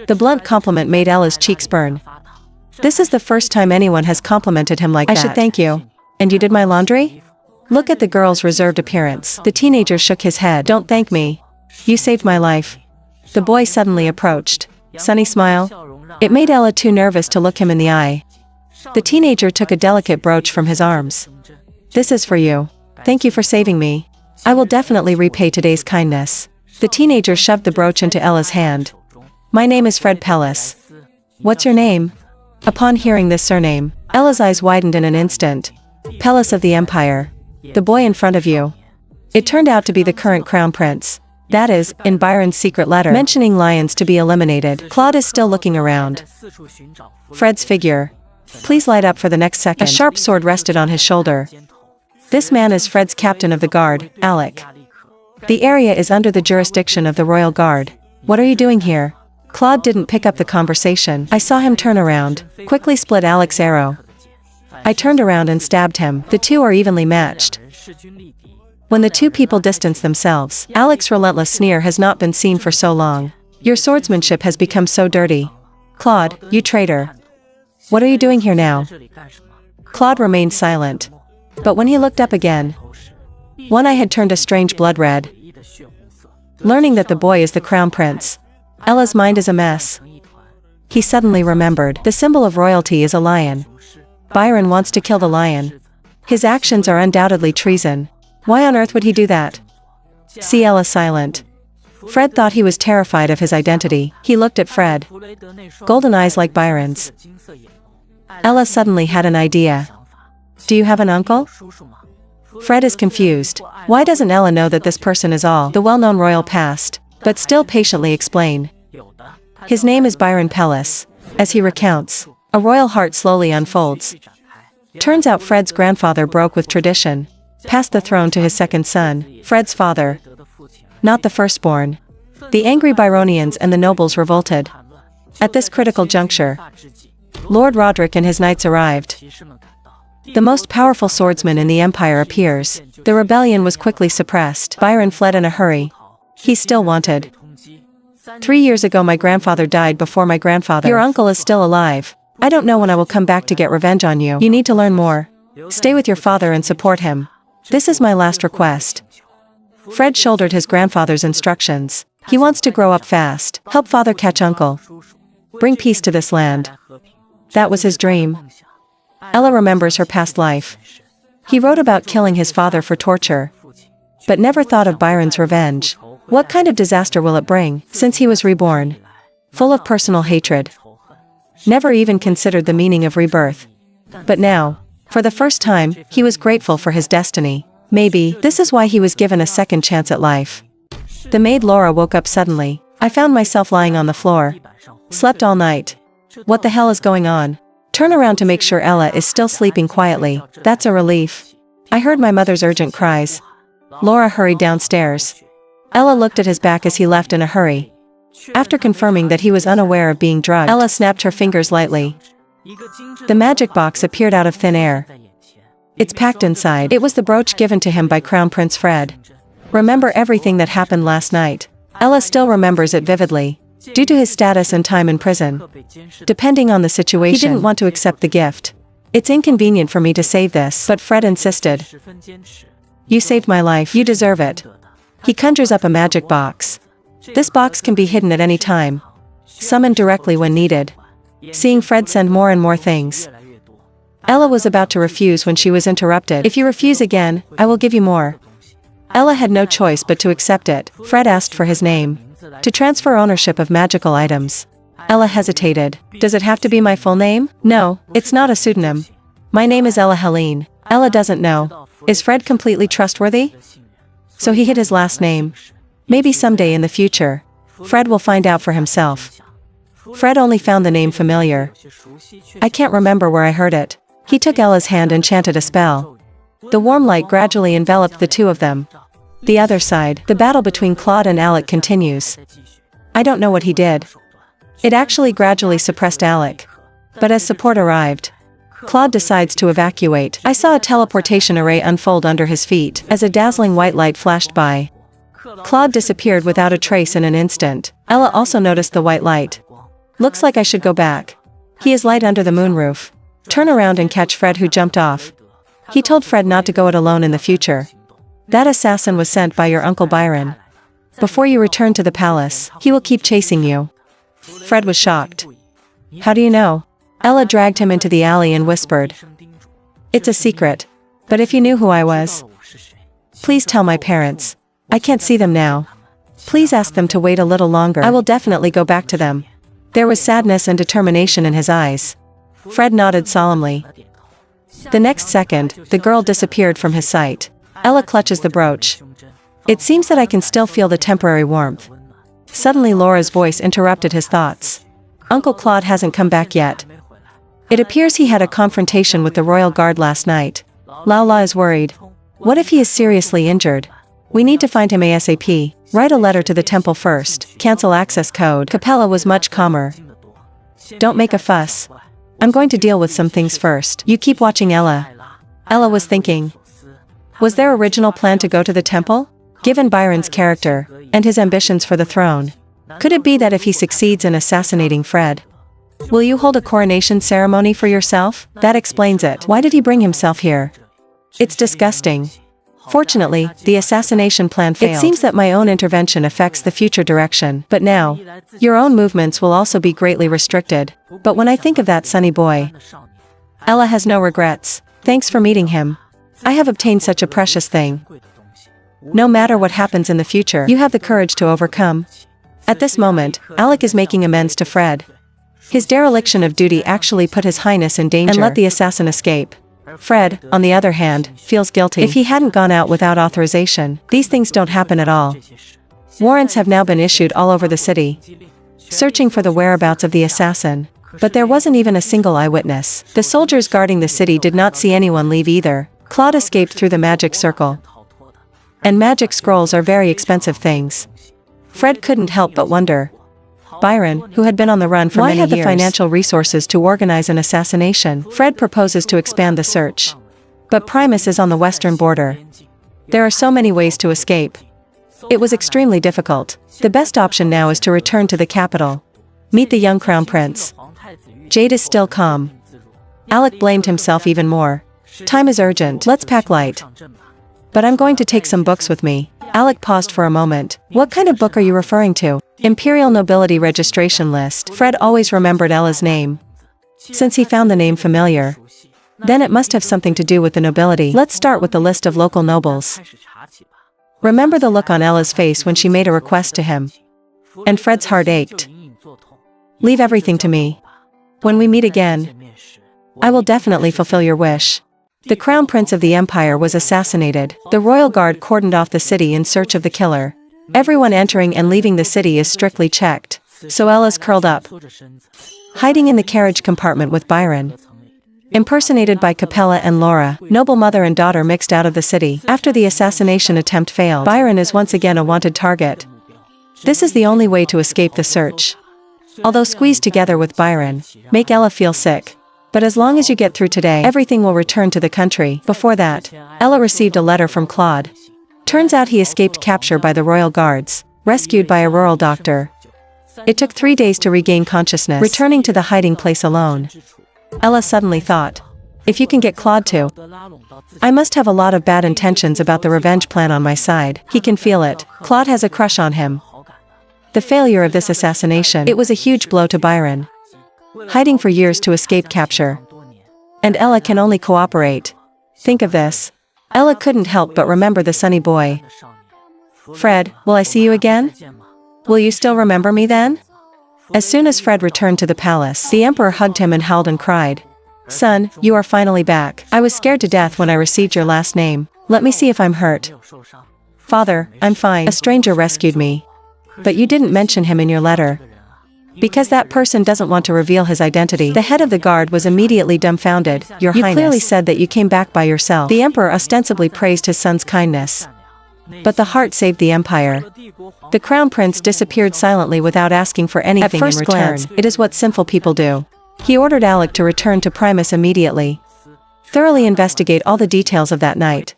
The blunt compliment made Ella's cheeks burn. This is the first time anyone has complimented him like that. I should thank you. And you did my laundry? Look at the girl's reserved appearance. The teenager shook his head. Don't thank me. You saved my life. The boy suddenly approached. Sunny smile. It made Ella too nervous to look him in the eye. The teenager took a delicate brooch from his arms. This is for you. Thank you for saving me. I will definitely repay today's kindness. The teenager shoved the brooch into Ella's hand. My name is Fred Pellis. What's your name? Upon hearing this surname, Ella's eyes widened in an instant. Pellis of the Empire. The boy in front of you. It turned out to be the current crown prince. That is, in Byron's secret letter mentioning lions to be eliminated. Claude is still looking around. Fred's figure. Please light up for the next second. A sharp sword rested on his shoulder. This man is Fred's captain of the guard, Alec. The area is under the jurisdiction of the Royal Guard. What are you doing here? Claude didn't pick up the conversation. I saw him turn around, quickly split Alec's arrow. I turned around and stabbed him. The two are evenly matched. When the two people distance themselves, Alec's relentless sneer has not been seen for so long. Your swordsmanship has become so dirty. Claude, you traitor. What are you doing here now? Claude remained silent. But when he looked up again, one eye had turned a strange blood red. Learning that the boy is the crown prince, Ella's mind is a mess. He suddenly remembered. The symbol of royalty is a lion. Byron wants to kill the lion. His actions are undoubtedly treason. Why on earth would he do that? See Ella silent. Fred thought he was terrified of his identity. He looked at Fred. Golden eyes like Byron's. Ella suddenly had an idea. Do you have an uncle? Fred is confused. Why doesn't Ella know that this person is all the well-known royal past, but still patiently explain? His name is Byron Pellis. As he recounts, a royal heart slowly unfolds. Turns out Fred's grandfather broke with tradition, passed the throne to his second son, Fred's father, not the firstborn. The angry Byronians and the nobles revolted. At this critical juncture, Lord Roderick and his knights arrived. The most powerful swordsman in the empire appears. The rebellion was quickly suppressed. Byron fled in a hurry. He's still wanted. 3 years ago my grandfather died before my grandfather. Your uncle is still alive. I don't know when I will come back to get revenge on you. You need to learn more. Stay with your father and support him. This is my last request. Fred shouldered his grandfather's instructions. He wants to grow up fast. Help father catch uncle. Bring peace to this land. That was his dream. Ella remembers her past life. He wrote about killing his father for torture, but never thought of Byron's revenge. What kind of disaster will it bring, since he was reborn? Full of personal hatred. Never even considered the meaning of rebirth. But now, for the first time, he was grateful for his destiny. Maybe, this is why he was given a second chance at life. The maid Laura woke up suddenly. I found myself lying on the floor. Slept all night. What the hell is going on? Turn around to make sure Ella is still sleeping quietly. That's a relief. I heard my mother's urgent cries. Laura hurried downstairs. Ella looked at his back as he left in a hurry. After confirming that he was unaware of being drugged, Ella snapped her fingers lightly. The magic box appeared out of thin air. It's packed inside. It was the brooch given to him by Crown Prince Fred. Remember everything that happened last night. Ella still remembers it vividly. Due to his status and time in prison, depending on the situation, he didn't want to accept the gift. It's inconvenient for me to save this, but Fred insisted. You saved my life. You deserve it. He conjures up a magic box. This box can be hidden at any time, summoned directly when needed. Seeing Fred send more and more things, Ella was about to refuse when she was interrupted. If you refuse again, I will give you more. Ella had no choice but to accept it. Fred asked for his name, to transfer ownership of magical items. Ella hesitated. Does it have to be my full name? No, it's not a pseudonym. My name is Ella Helene. Ella doesn't know. Is Fred completely trustworthy? So he hid his last name. Maybe someday in the future, Fred will find out for himself. Fred only found the name familiar. I can't remember where I heard it. He took Ella's hand and chanted a spell. The warm light gradually enveloped the two of them. The other side, the battle between Claude and Alec continues. I don't know what he did. It actually gradually suppressed Alec. But as support arrived, Claude decides to evacuate. I saw a teleportation array unfold under his feet as a dazzling white light flashed by. Claude disappeared without a trace in an instant. Ella also noticed the white light. Looks like I should go back. He is light under the moonroof. Turn around and catch Fred who jumped off. He told Fred not to go it alone in the future. That assassin was sent by your Uncle Byron. Before you return to the palace, he will keep chasing you. Fred was shocked. How do you know? Ella dragged him into the alley and whispered. It's a secret. But if you knew who I was. Please tell my parents. I can't see them now. Please ask them to wait a little longer. I will definitely go back to them. There was sadness and determination in his eyes. Fred nodded solemnly. The next second, the girl disappeared from his sight. Ella clutches the brooch. It seems that I can still feel the temporary warmth. Suddenly Laura's voice interrupted his thoughts. Uncle Claude hasn't come back yet. It appears he had a confrontation with the royal guard last night. Lala is worried. What if he is seriously injured? We need to find him ASAP. Write a letter to the temple first. Cancel access code. Capella was much calmer. Don't make a fuss. I'm going to deal with some things first. You keep watching Ella. Ella was thinking. Was their original plan to go to the temple? Given Byron's character, and his ambitions for the throne, could it be that if he succeeds in assassinating Fred, will you hold a coronation ceremony for yourself? That explains it. Why did he bring himself here? It's disgusting. Fortunately, the assassination plan failed. It seems that my own intervention affects the future direction. But now, your own movements will also be greatly restricted. But when I think of that sunny boy, Ella has no regrets. Thanks for meeting him. I have obtained such a precious thing. No matter what happens in the future, you have the courage to overcome. At this moment, Alec is making amends to Fred. His dereliction of duty actually put His Highness in danger and let the assassin escape. Fred, on the other hand, feels guilty. If he hadn't gone out without authorization, these things don't happen at all. Warrants have now been issued all over the city, searching for the whereabouts of the assassin. But there wasn't even a single eyewitness. The soldiers guarding the city did not see anyone leave either. Claude escaped through the magic circle. And magic scrolls are very expensive things. Fred couldn't help but wonder. Byron, who had been on the run for many years, had the financial resources to organize an assassination. Fred proposes to expand the search. But Primus is on the western border. There are so many ways to escape. It was extremely difficult. The best option now is to return to the capital. Meet the young crown prince. Jade is still calm. Alec blamed himself even more. Time is urgent. Let's pack light. But I'm going to take some books with me. Alec paused for a moment. What kind of book are you referring to? Imperial Nobility Registration List. Fred always remembered Ella's name. Since he found the name familiar, then it must have something to do with the nobility. Let's start with the list of local nobles. Remember the look on Ella's face when she made a request to him. And Fred's heart ached. Leave everything to me. When we meet again, I will definitely fulfill your wish. The crown prince of the empire was assassinated. The royal guard cordoned off the city in search of the killer. Everyone entering and leaving the city is strictly checked. So Ella's curled up, hiding in the carriage compartment with Byron. Impersonated by Capella and Laura, noble mother and daughter mixed out of the city. After the assassination attempt failed, Byron is once again a wanted target. This is the only way to escape the search. Although squeezed together with Byron, make Ella feel sick. But as long as you get through today, everything will return to the country. Before that, Ella received a letter from Claude. Turns out he escaped capture by the royal guards, rescued by a rural doctor. It took 3 days to regain consciousness, returning to the hiding place alone. Ella suddenly thought, if you can get Claude too, I must have a lot of bad intentions about the revenge plan on my side. He can feel it. Claude has a crush on him. The failure of this assassination, it was a huge blow to Byron. Hiding for years to escape capture. And Ella can only cooperate. Think of this. Ella couldn't help but remember the sunny boy. Fred, will I see you again? Will you still remember me then? As soon as Fred returned to the palace, the emperor hugged him and howled and cried. Son, you are finally back. I was scared to death when I received your last name. Let me see if I'm hurt. Father, I'm fine. A stranger rescued me. But you didn't mention him in your letter. Because that person doesn't want to reveal his identity. The head of the guard was immediately dumbfounded. Your Highness. You clearly said that you came back by yourself. The emperor ostensibly praised his son's kindness. But the heart saved the empire. The crown prince disappeared silently without asking for anything in return. At first glance, it is what sinful people do. He ordered Alec to return to Primus immediately. Thoroughly investigate all the details of that night.